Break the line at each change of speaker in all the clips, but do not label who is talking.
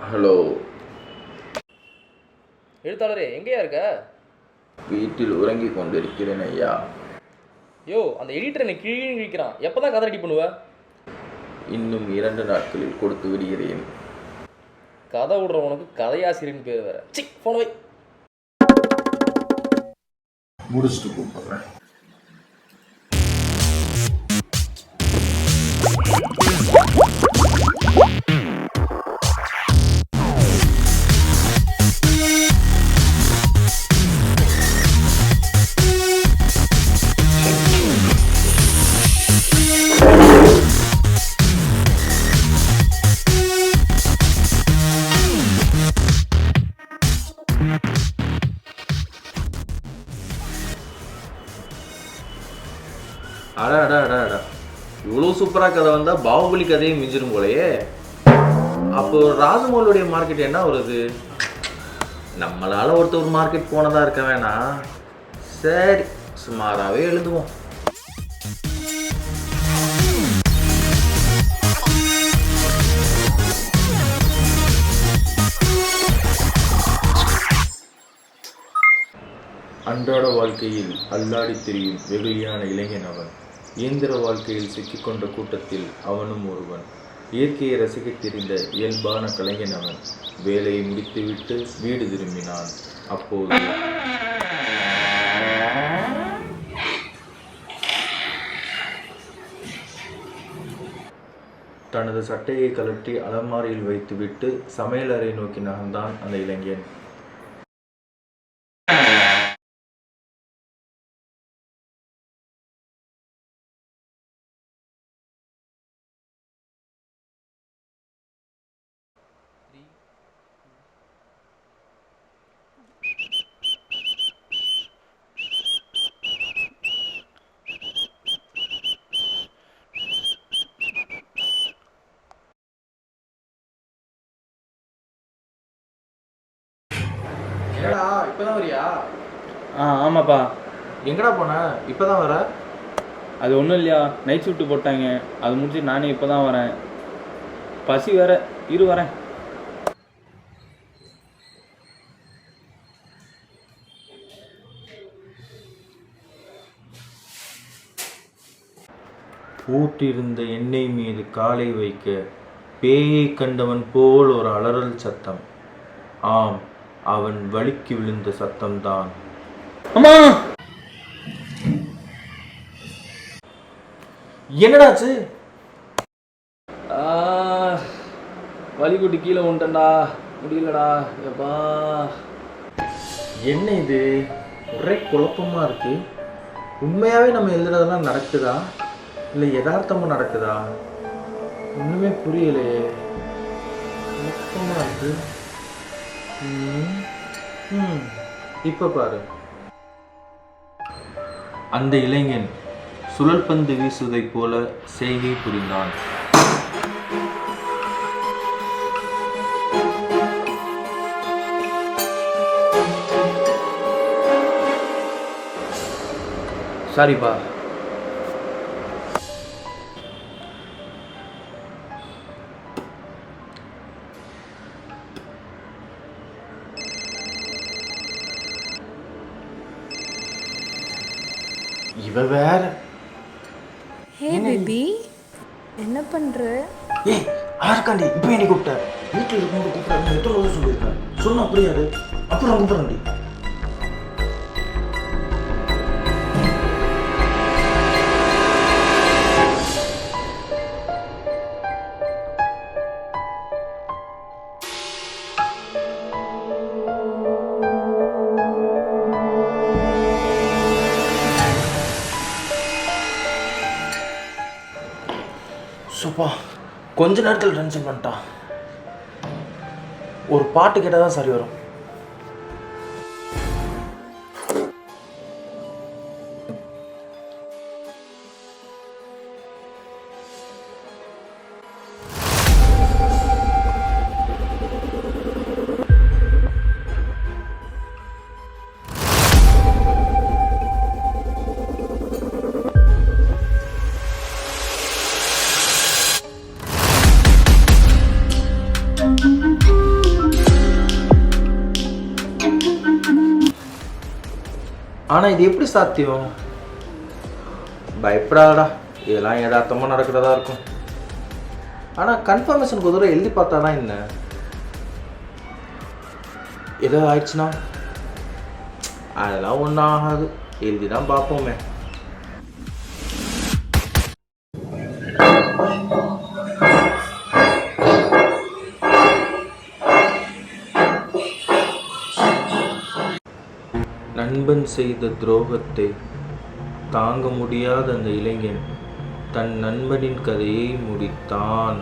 Hello.
எழுத்தாளரே, எங்கேயா இருக்க?
வீட்டில் உறங்கிக் கொண்டிருக்கிறேன் ஐயா.
யோ, அந்த எடிட்டர் என்னை கிழி கிழிக்கிறான். எப்போ தான் கதை ரெடி பண்ணுவ?
இன்னும் 2 நாட்களில் கொடுத்து விடுகிறேன்.
கதை விடுறவனுக்கு கதையாசிரியன் பேர் வேற. சி, போன வை.
முடிச்சுட்டு கூப்பிடுறேன்.
அடா அடா அடா அடா, இவ்வளோ சூப்பராக கதை வந்தால் பாகுபலி கதையை மிஞ்சிரும் போலையே. அப்போ ராஜமௌலியுடைய மார்க்கெட் என்ன வருது? நம்மளால் ஒருத்தர் மார்க்கெட் போனதாக இருக்க வேணாம். சரி, சுமாராகவே எழுதுவோம்.
அன்றாட வாழ்க்கையில் அல்லாடி திரியும் வெகுளியான இளைஞன் அவன். இயந்திர வாழ்க்கையில் சிக்கிக்கொண்ட கூட்டத்தில் அவனும் ஒருவன். இயற்கையை ரசிக்கத் தெரிந்த இயல்பான கலைஞன் அவன். வேலையை முடித்துவிட்டு வீடு திரும்பினான். அப்போது தனது சட்டையை கழற்றி அலமாரியில் வைத்துவிட்டு சமையலறை நோக்கி நகர்ந்தான் அந்த இளைஞன்.
என்னடா இப்போதான் வரியா?
ஆமாப்பா.
எங்கடா போன? இப்போதான் வர?
அது ஒன்றும் இல்லையா, நைட் ஷிஃப்ட்டு போட்டாங்க. அது முடிச்சு நானே இப்போ தான் வரேன். பசி வேற, இரு வரேன்.
பூட்டிருந்த எண்ணெய் மீது காலை வைக்க பேயை கண்டவன் போல் ஒரு அலறல் சத்தம். ஆம், அவன் வலிக்கு விழுந்த சத்தம்தான்.
அம்மா,
என்னடாச்சு?
வலிக்குட்டி கீழே உண்டா, முடியலடா. எப்பா,
என்ன இது? ஒரே குழப்பமா இருக்கு. உண்மையாவே நம்ம எழுதுறதெல்லாம் நடக்குதா இல்லை யதார்த்தமா நடக்குதா? ஒண்ணுமே புரியலையே. குழப்பமா இருக்கு. இப்ப பாரு.
அந்த இளைஞன் சுழல் பந்து வீசுவதைப் போல செய்கை புரிந்தான்.
சாரிப்பா. இவ வேற.
ஹே பேபி, என்ன பண்ற?
ஏய், ஆர்காண்டி இப்போ என்னை கூப்பிட்ட? வீட்டில் இருக்கும்போது கூப்பிட்டாரு. எத்தனை வருஷம் சொல்லியிருக்கேன். சொன்ன புரியாது. அப்புறம் கூப்பிட்றேன்டி. சூப்பா, கொஞ்ச நேரத்தில் டென்ஷன் பண்ணிட்டான். ஒரு பாட்டு கேட்டால் தான் சரி வரும்.
Thank you.
ஆனால் இது எப்படி சாத்தியம்? பயப்படாதடா, இதெல்லாம் யதார்த்தமாக நடக்கிறதா இருக்கும். ஆனால் கன்ஃபர்மேஷனுக்கு ஒரு தடவை எழுதி பார்த்தா தான் என்ன, ஏதோ ஆயிடுச்சுன்னா அதெல்லாம் ஒன்றும் ஆகாது, எழுதி தான் பார்ப்போமே.
நண்பன் செய்த துரோகத்தை தாங்க முடியாத அந்த இளைஞன் தன் நண்பனின் கதையை முடித்தான்.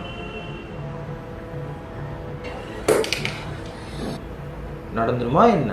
நடந்துருமா என்ன?